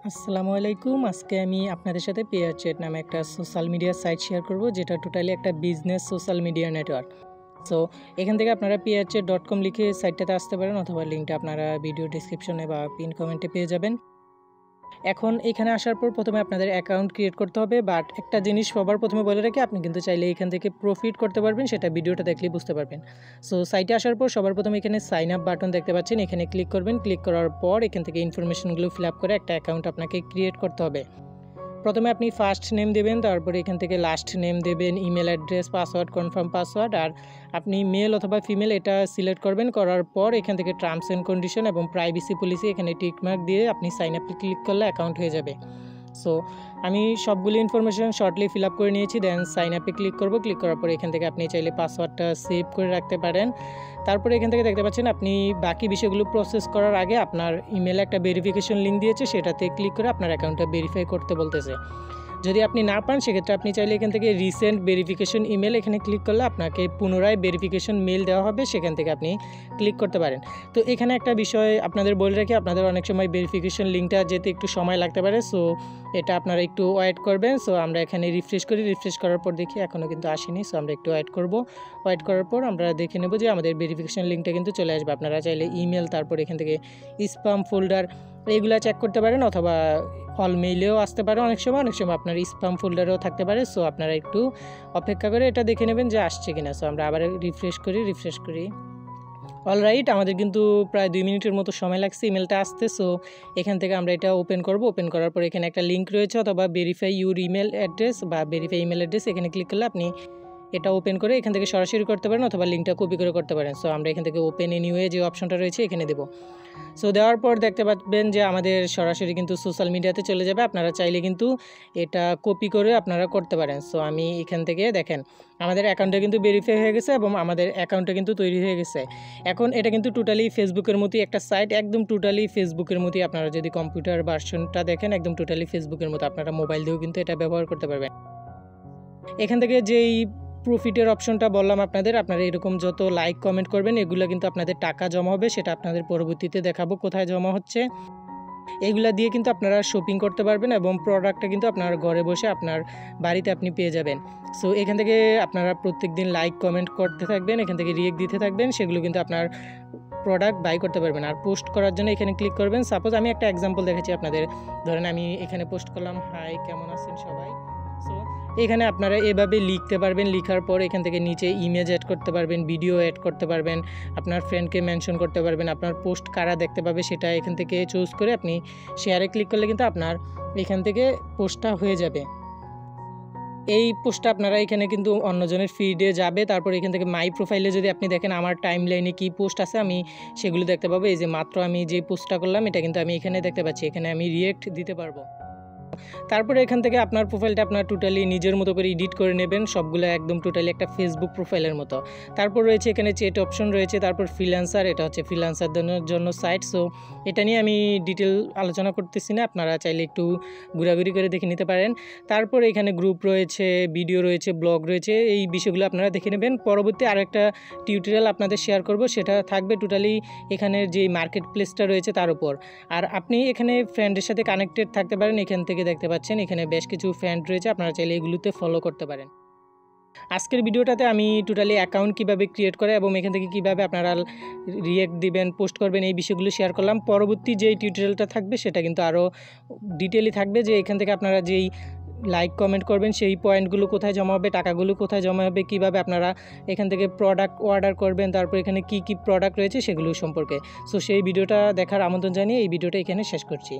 আসসালামু আলাইকুম। আজকে আমি আপনাদের সাথে পেয়ারচ্যাট নামে একটা সোশ্যাল মিডিয়া সাইট শেয়ার করব, যেটা টোটালি একটা business social media network. So এখান থেকে আপনারা peerchat.com লিখে সাইটটাতে আসতে পারেন, অথবা লিঙ্কটা আপনারা ভিডিও ডিসক্রিপশনে বা পিন কমেন্টে পেয়ে যাবেন। এখন এখানে আসার পর প্রথমে আপনাদের অ্যাকাউন্ট ক্রিয়েট করতে হবে, বাট একটা জিনিস সবার প্রথমে বলে রাখি, আপনি কিন্তু চাইলে এখান থেকে প্রফিট করতে পারবেন, সেটা ভিডিওটা দেখলেই বুঝতে পারবেন। সো সাইটে আসার পর সবার প্রথমে এখানে সাইন আপ বাটন দেখতে পাচ্ছেন, এখানে ক্লিক করবেন। ক্লিক করার পর এখান থেকে ইনফরমেশনগুলো ফিল আপ করে একটা অ্যাকাউন্ট আপনাকে ক্রিয়েট করতে হবে। প্রথমে আপনি ফার্স্ট নেম দেবেন, তারপরে এখান থেকে লাস্ট নেম দেবেন, email address, password, confirm password, আর আপনি মেল অথবা ফিমেল এটা সিলেক্ট করবেন। করার পর এখান থেকে টার্মস অ্যান্ড কন্ডিশন এবং প্রাইভেসি পলিসি এখানে টিকমার্ক দিয়ে আপনি সাইন আপে ক্লিক করলে অ্যাকাউন্ট হয়ে যাবে। সো আমি সবগুলি ইনফরমেশন শর্টলি ফিল আপ করে নিয়েছি, দেন সাইন আপে ক্লিক করব। ক্লিক করার পর এখান থেকে আপনি চাইলে পাসওয়ার্ডটা সেভ করে রাখতে পারেন। তারপরে এখান থেকে দেখতে পাচ্ছেন আপনি বাকি বিষয়গুলো প্রসেস করার আগে আপনার ইমেলে একটা ভেরিফিকেশন লিঙ্ক দিয়েছে, সেটাতে ক্লিক করে আপনার অ্যাকাউন্টটা ভেরিফাই করতে বলতেছে। যদি আপনি না পান সেক্ষেত্রে আপনি চাইলে এখান থেকে রিসেন্ট ভেরিফিকেশন ইমেল এখানে ক্লিক করলে আপনাকে পুনরায় ভেরিফিকেশন মেল দেওয়া হবে, সেখান থেকে আপনি ক্লিক করতে পারেন। তো এখানে একটা বিষয় আপনাদের বলে রাখি, আপনাদের অনেক সময় ভেরিফিকেশন লিঙ্কটা যেতে একটু সময় লাগতে পারে, সো এটা আপনারা একটু ওয়েট করবেন। সো আমরা এখানে রিফ্রেশ করি, রিফ্রেশ করার পর দেখি এখনও কিন্তু আসেনি, সো আমরা একটু ওয়েট করব। ওয়েট করার পর আমরা দেখে নেব যে আমাদের ভেরিফিকেশন লিঙ্কটা কিন্তু চলে আসবে। আপনারা চাইলে ইমেল, তারপর এখান থেকে স্প্যাম ফোল্ডার এইগুলো চেক করতে পারেন, অথবা অল মেইলেও আসতে পারে অনেক সময় আপনার স্প্যাম ফোল্ডারেও থাকতে পারে। সো আপনারা একটু অপেক্ষা করে এটা দেখে নেবেন যে আসছে কিনা। সো আমরা আবার রিফ্রেশ করি। অলরাইট, আমাদের কিন্তু প্রায় 2 মিনিটের মতো সময় লাগছে ইমেলটা আসতে। সো এখান থেকে আমরা এটা ওপেন করব। ওপেন করার পর এখানে একটা লিঙ্ক রয়েছে, অথবা ভেরিফাই ইউর ইমেল অ্যাড্রেস বা ভেরিফাই ইমেল অ্যাড্রেস, এখানে ক্লিক করলে আপনি এটা ওপেন করে এখান থেকে সরাসরি করতে পারেন, অথবা লিঙ্কটা কপি করে করতে পারেন। সো আমরা এখান থেকে ওপেন এনিওয়ে যে অপশনটা রয়েছে এখানে দেবো। সো দেওয়ার পর দেখতে পাবেন যে আমাদের সরাসরি কিন্তু সোশ্যাল মিডিয়াতে চলে যাবে। আপনারা চাইলে কিন্তু এটা কপি করে আপনারা করতে পারেন। সো আমি এখান থেকে দেখেন আমাদের অ্যাকাউন্টটা কিন্তু ভেরিফাই হয়ে গেছে এবং আমাদের অ্যাকাউন্টটা কিন্তু তৈরি হয়ে গেছে। এখন এটা কিন্তু টোটালি ফেসবুকের মতোই একটা সাইট, একদম টোটালি ফেসবুকের মতোই। আপনারা যদি কম্পিউটার ভার্সনটা দেখেন একদম টোটালি ফেসবুকের মতো, আপনারা মোবাইল দিয়েও কিন্তু এটা ব্যবহার করতে পারবেন। এখান থেকে যেই প্রফিটের অপশনটা বললাম আপনারা এরকম যত লাইক কমেন্ট করবেন এগুলো কিন্তু আপনাদের টাকা জমা হবে, সেটা আপনাদের পরবর্তীতে দেখাবো কোথায় জমা হচ্ছে। এগুলা দিয়ে কিন্তু আপনারা শপিং করতে পারবেন এবং প্রোডাক্টটা কিন্তু আপনার ঘরে বসে আপনার বাড়িতে আপনি পেয়ে যাবেন। সো এখান থেকে আপনারা প্রত্যেকদিন লাইক কমেন্ট করতে থাকবেন, এখান থেকে রিয়েক্ট দিতে থাকবেন, সেগুলো কিন্তু আপনার প্রোডাক্ট বাই করতে পারবেন। আর পোস্ট করার জন্য এখানে ক্লিক করবেন। সাপোজ আমি একটা এক্সাম্পল দেখাচ্ছি আপনাদের, ধরেন আমি এখানে পোস্ট করলাম, হাই কেমন আছেন সবাই। সো এখানে আপনারা এভাবে লিখতে পারবেন, লিখার পর এখান থেকে নিচে ইমেজ অ্যাড করতে পারবেন, ভিডিও অ্যাড করতে পারবেন, আপনার ফ্রেন্ডকে মেনশন করতে পারবেন, আপনার পোস্ট কারা দেখতে পাবে সেটা এখান থেকে চুজ করে আপনি শেয়ারে ক্লিক করলে কিন্তু আপনার এখান থেকে পোস্টটা হয়ে যাবে। এই পোস্টটা আপনারা এখানে কিন্তু অন্যজনের ফিডে যাবে। তারপর এখান থেকে মাই প্রোফাইলে যদি আপনি দেখেন আমার টাইম লাইনে কী পোস্ট আছে আমি সেগুলো দেখতে পাবো। এই যে মাত্র আমি যে পোস্টটা করলাম এটা কিন্তু আমি এখানে দেখতে পাচ্ছি, এখানে আমি রিয়েক্ট দিতে পারবো। তারপরে এখান থেকে আপনার প্রোফাইলটা আপনার টোটালি নিজের মতো করে এডিট করে নেবেন, সবগুলো একদম টোটালি একটা ফেসবুক প্রোফাইলের মতো। তারপর রয়েছে এখানে চ্যাট অপশন রয়েছে, তারপর ফ্রিল্যান্সার, এটা হচ্ছে ফ্রিল্যান্সারদের জন্য সাইট। সো এটা নিয়ে আমি ডিটেল আলোচনা করতেছি না, আপনারা চাইলে একটু ঘোরাঘুরি করে দেখে নিতে পারেন। তারপর এখানে গ্রুপ রয়েছে, ভিডিও রয়েছে, ব্লগ রয়েছে, এই বিষয়গুলো আপনারা দেখে নেবেন। পরবর্তী আরেকটা টিউটোরিয়াল আপনাদের শেয়ার করব, সেটা থাকবে টোটালি এখানের যে মার্কেট প্লেসটা রয়েছে তার উপর। আর আপনি এখানে ফ্রেন্ডের সাথে কানেক্টেড থাকতে পারেন, এখান থেকে দেখতে পাচ্ছেন এখানে বেশ কিছু ফ্রেন্ড রয়েছে, আপনারা চাইলে এগুলোতে ফলো করতে পারেন। আজকের ভিডিওটাতে আমি টোটালি অ্যাকাউন্ট কিভাবে ক্রিয়েট করে এবং এখান থেকে কিভাবে আপনারা রিয়েক্ট দিবেন, পোস্ট করবেন, এই বিষয়গুলো শেয়ার করলাম। পরবর্তী যেই টিউটোরিয়ালটা থাকবে সেটা কিন্তু আরও ডিটেইলি থাকবে, যে এখান থেকে আপনারা যেই লাইক কমেন্ট করবেন সেই পয়েন্টগুলো কোথায় জমা হবে, টাকাগুলো কোথায় জমা হবে, কিভাবে আপনারা এখান থেকে প্রোডাক্ট অর্ডার করবেন, তারপর এখানে কি কি প্রোডাক্ট রয়েছে সেগুলো সম্পর্কে। সো সেই ভিডিওটা দেখার আমন্ত্রণ জানিয়ে এই ভিডিওটা এখানে শেষ করছি।